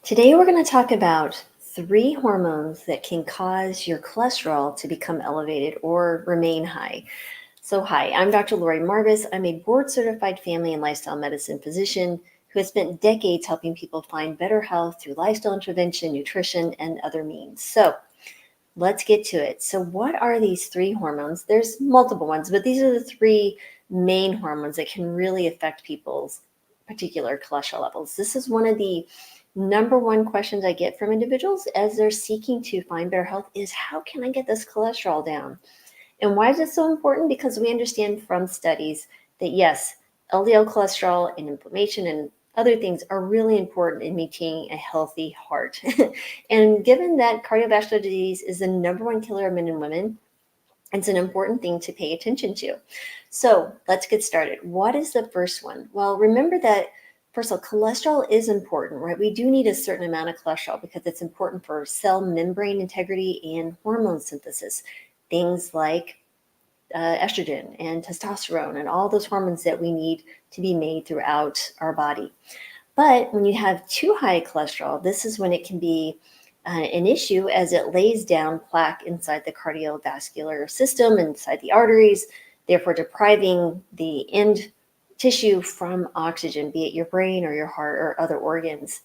Today, we're going to talk about three hormones that can cause your cholesterol to become elevated or remain high. So, hi, I'm Dr. Laurie Marbas. I'm a board certified family and lifestyle medicine physician who has spent decades helping people find better health through lifestyle intervention, nutrition, and other means. So, let's get to it. So, what are these three hormones? There's multiple ones, but these are the three main hormones that can really affect people's particular cholesterol levels. This is one of the number one questions I get from individuals as they're seeking to find better health is how can I get this cholesterol down? And why is it so important? Because we understand from studies that yes, LDL cholesterol and inflammation and other things are really important in maintaining a healthy heart. And given that cardiovascular disease is the number one killer of men and women, it's an important thing to pay attention to. So let's get started. What is the first one? Well, remember that first of all, cholesterol is important, right? We do need a certain amount of cholesterol because it's important for cell membrane integrity and hormone synthesis. Things like estrogen and testosterone and all those hormones that we need to be made throughout our body. But when you have too high cholesterol, this is when it can be an issue as it lays down plaque inside the cardiovascular system, inside the arteries, therefore depriving the end tissue from oxygen, be it your brain or your heart or other organs.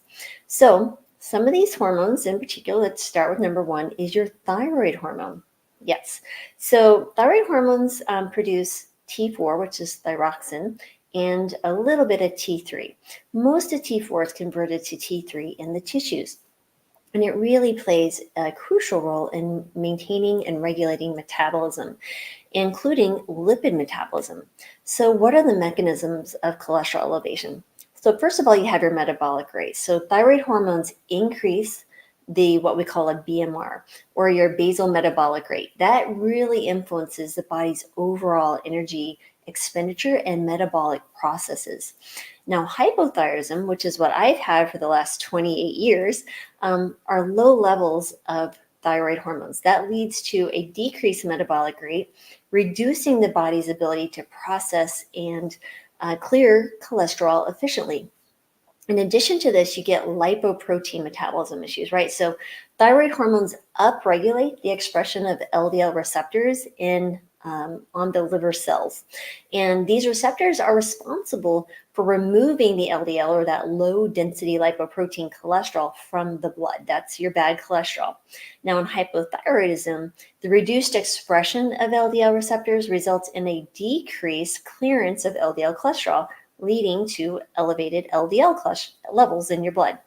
So, some of these hormones in particular, let's start with number one, is your thyroid hormone. Yes. So thyroid hormones produce T4, which is thyroxine, and a little bit of T3. Most of T4 is converted to T3 in the tissues. And it really plays a crucial role in maintaining and regulating metabolism, including lipid metabolism. So, what are the mechanisms of cholesterol elevation? So, first of all, you have your metabolic rate. So, thyroid hormones increase the what we call a BMR or your basal metabolic rate. That really influences the body's overall energy expenditure and metabolic processes. Now, hypothyroidism, which is what I've had for the last 28 years, are low levels of thyroid hormones. That leads to a decreased metabolic rate, reducing the body's ability to process and clear cholesterol efficiently. In addition to this, you get lipoprotein metabolism issues, right? So thyroid hormones upregulate the expression of LDL receptors on the liver cells. And these receptors are responsible for removing the LDL or that low density lipoprotein cholesterol from the blood. That's your bad cholesterol. Now, in hypothyroidism, the reduced expression of LDL receptors results in a decreased clearance of LDL cholesterol, leading to elevated LDL levels in your blood.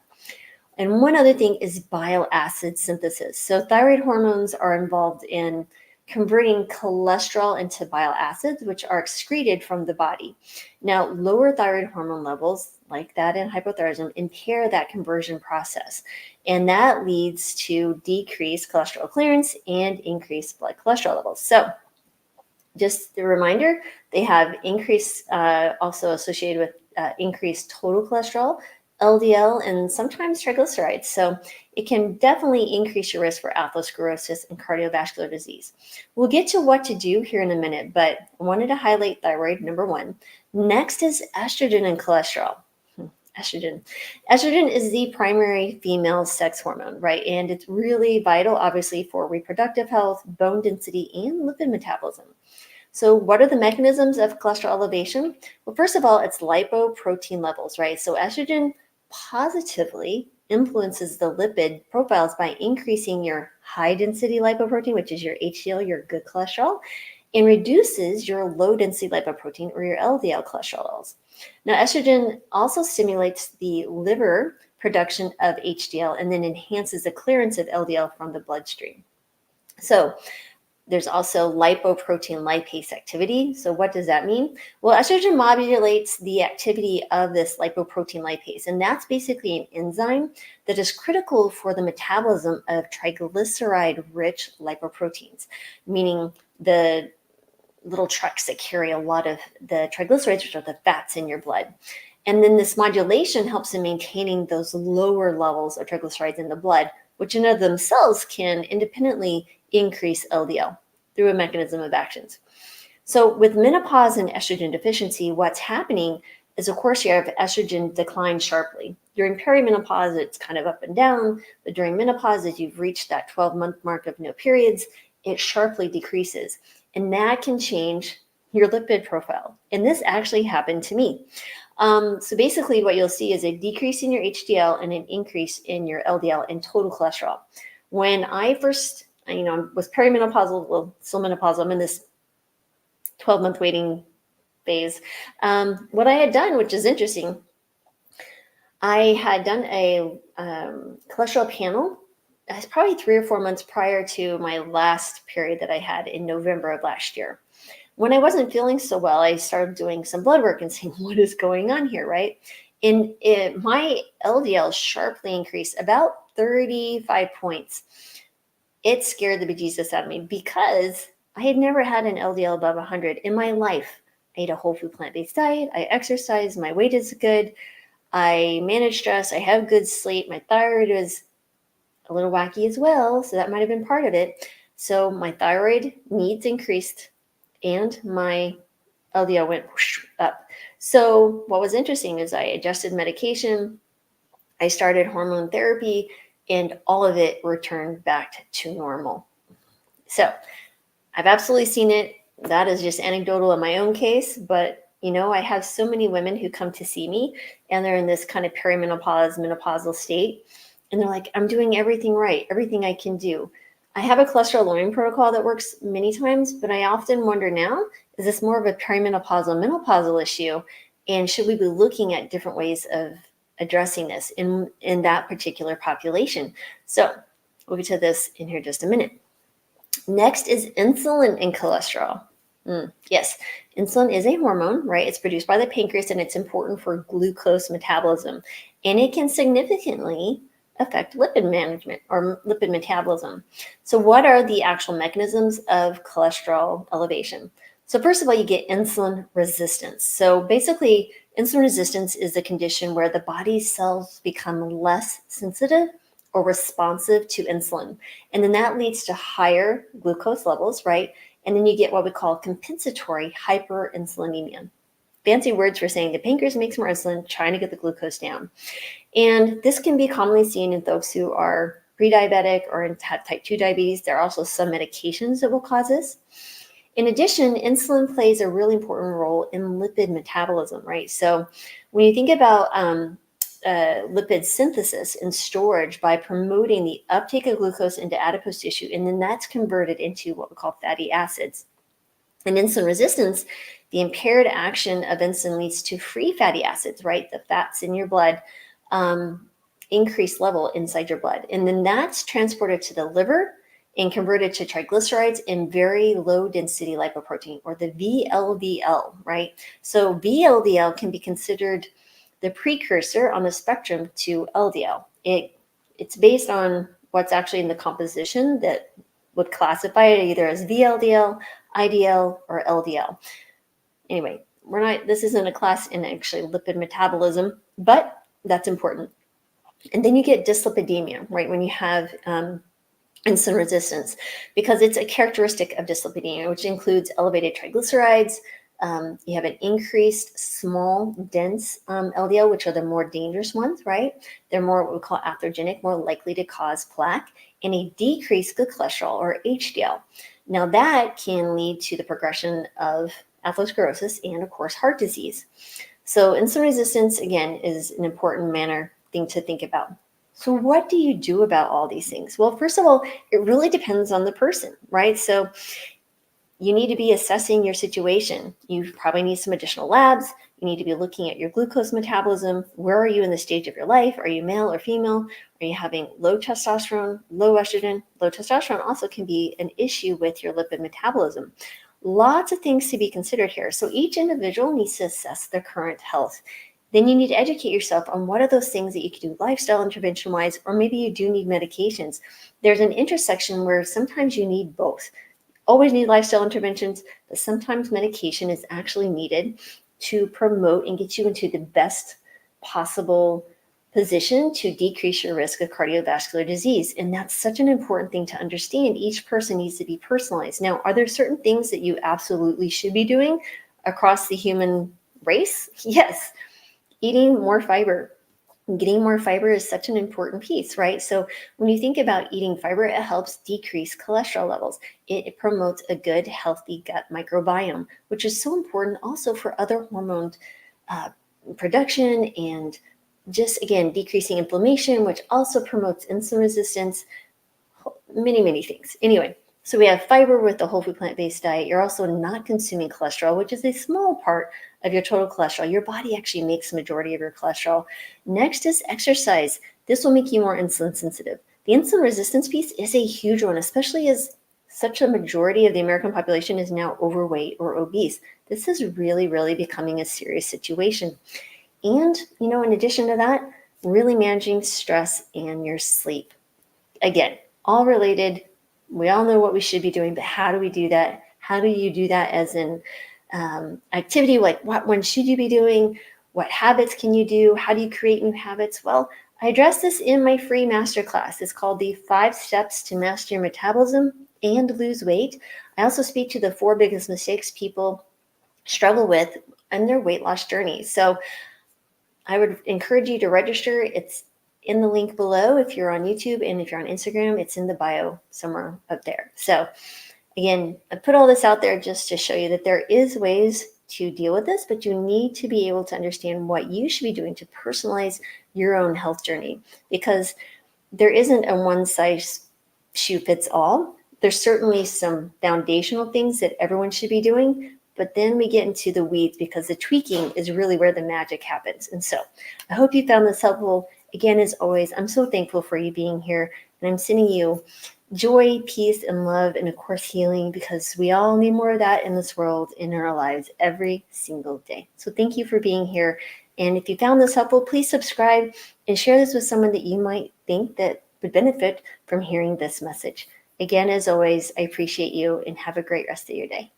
And one other thing is bile acid synthesis. So thyroid hormones are involved in converting cholesterol into bile acids, which are excreted from the body. Now, lower thyroid hormone levels, like that in hypothyroidism, impair that conversion process. And that leads to decreased cholesterol clearance and increased blood cholesterol levels. So, just a reminder, they have increase also associated with increased total cholesterol, LDL, and sometimes triglycerides. So it can definitely increase your risk for atherosclerosis and cardiovascular disease. We'll get to what to do here in a minute, but I wanted to highlight thyroid, number one. Next is estrogen and cholesterol. Estrogen. Estrogen is the primary female sex hormone, right? And it's really vital, obviously, for reproductive health, bone density, and lipid metabolism. So, what are the mechanisms of cholesterol elevation? Well, first of all, it's lipoprotein levels, right? So, estrogen positively influences the lipid profiles by increasing your high density lipoprotein, which is your HDL, your good cholesterol, and reduces your low density lipoprotein or your LDL cholesterol levels. Now, estrogen also stimulates the liver production of HDL and then enhances the clearance of LDL from the bloodstream. So, there's also lipoprotein lipase activity. So what does that mean? Well, estrogen modulates the activity of this lipoprotein lipase, and that's basically an enzyme that is critical for the metabolism of triglyceride-rich lipoproteins, meaning the little trucks that carry a lot of the triglycerides, which are the fats in your blood. And then this modulation helps in maintaining those lower levels of triglycerides in the blood, which in of themselves can independently increase LDL through a mechanism of actions. So with menopause and estrogen deficiency, what's happening is, of course, you have estrogen decline sharply. During perimenopause, it's kind of up and down, but during menopause, as you've reached that 12-month mark of no periods, it sharply decreases. And that can change your lipid profile. And this actually happened to me. So basically what you'll see is a decrease in your HDL and an increase in your LDL and total cholesterol. When I first, was perimenopausal, well, still menopausal, I'm in this 12-month waiting phase. What I had done, which is interesting, I had done a cholesterol panel. That's probably 3 or 4 months prior to my last period that I had in November of last year. When I wasn't feeling so well, I started doing some blood work and seeing what is going on here, right? And my LDL sharply increased about 35 points. It scared the bejesus out of me because I had never had an LDL above 100 in my life. I ate a whole food plant-based diet. I exercised. My weight is good. I manage stress. I have good sleep. My thyroid was a little wacky as well, so that might have been part of it. So my thyroid needs increased and my LDL went up. So what was interesting is I adjusted medication, I started hormone therapy, and all of it returned back to normal. So I've absolutely seen it. That is just anecdotal in my own case, but I have so many women who come to see me and they're in this kind of perimenopause, menopausal state. And they're like, I'm doing everything right, everything I can do. I have a cholesterol lowering protocol that works many times, but I often wonder now, is this more of a perimenopausal, menopausal issue? And should we be looking at different ways of addressing this in that particular population? So we'll get to this in here just a minute. Next is insulin and cholesterol. Yes, insulin is a hormone, right? It's produced by the pancreas and it's important for glucose metabolism. And it can significantly affect lipid management or lipid metabolism. So what are the actual mechanisms of cholesterol elevation? So first of all, you get insulin resistance. So basically, insulin resistance is a condition where the body's cells become less sensitive or responsive to insulin. And then that leads to higher glucose levels, right? And then you get what we call compensatory hyperinsulinemia. Fancy words for saying the pancreas makes more insulin, trying to get the glucose down. And this can be commonly seen in folks who are pre-diabetic or have type 2 diabetes. There are also some medications that will cause this. In addition, insulin plays a really important role in lipid metabolism, right? So when you think about lipid synthesis and storage by promoting the uptake of glucose into adipose tissue, and then that's converted into what we call fatty acids. And insulin resistance, the impaired action of insulin leads to free fatty acids, right? The fats in your blood increase level inside your blood. And then that's transported to the liver and converted to triglycerides and very low density lipoprotein, or the VLDL, right? So VLDL can be considered the precursor on the spectrum to LDL. It's based on what's actually in the composition that would classify it either as VLDL, IDL, or LDL. Anyway, this isn't a class in actually lipid metabolism, but that's important. And then you get dyslipidemia, right? When you have insulin resistance, because it's a characteristic of dyslipidemia, which includes elevated triglycerides. You have an increased small, dense LDL, which are the more dangerous ones, right? They're more what we call atherogenic, more likely to cause plaque, and a decreased good cholesterol, or HDL. Now that can lead to the progression of atherosclerosis and, of course, heart disease. So insulin resistance, again, is an important thing to think about. So what do you do about all these things? Well, first of all, it really depends on the person, right? So you need to be assessing your situation. You probably need some additional labs. You need to be looking at your glucose metabolism. Where are you in the stage of your life? Are you male or female? Are you having low testosterone, low estrogen? Low testosterone also can be an issue with your lipid metabolism. Lots of things to be considered here. So each individual needs to assess their current health. Then you need to educate yourself on what are those things that you can do lifestyle intervention-wise, or maybe you do need medications. There's an intersection where sometimes you need both. Always need lifestyle interventions, but sometimes medication is actually needed to promote and get you into the best possible position to decrease your risk of cardiovascular disease. And that's such an important thing to understand. Each person needs to be personalized. Now, are there certain things that you absolutely should be doing across the human race? Yes. Eating more fiber, Getting more fiber is such an important piece, right? So when you think about eating fiber, it helps decrease cholesterol levels. It promotes a good, healthy gut microbiome, which is so important also for other hormone uh, production and just, again, decreasing inflammation, which also promotes insulin resistance, many, many things. Anyway, so we have fiber with the whole food plant-based diet. You're also not consuming cholesterol, which is a small part of your total cholesterol. Your body actually makes the majority of your cholesterol. Next is exercise. This will make you more insulin sensitive. The insulin resistance piece is a huge one, especially as such a majority of the American population is now overweight or obese. This is really, really becoming a serious situation. And, in addition to that, really managing stress and your sleep. Again, all related. We all know what we should be doing, but how do we do that? How do you do that as an activity? Like, what one should you be doing? What habits can you do? How do you create new habits? Well, I address this in my free masterclass. It's called the 5 Steps to Master Your Metabolism and Lose Weight. I also speak to the 4 biggest mistakes people struggle with in their weight loss journey. So I would encourage you to register. It's in the link below if you're on YouTube, and if you're on Instagram, it's in the bio somewhere up there. So again, I put all this out there just to show you that there is ways to deal with this, but you need to be able to understand what you should be doing to personalize your own health journey, because there isn't a one size shoe fits all. There's certainly some foundational things that everyone should be doing, but then we get into the weeds because the tweaking is really where the magic happens. And so I hope you found this helpful. Again, as always, I'm so thankful for you being here, and I'm sending you joy, peace, and love, and of course, healing, because we all need more of that in this world, in our lives, every single day. So thank you for being here. And if you found this helpful, please subscribe and share this with someone that you might think that would benefit from hearing this message. Again, as always, I appreciate you, and have a great rest of your day.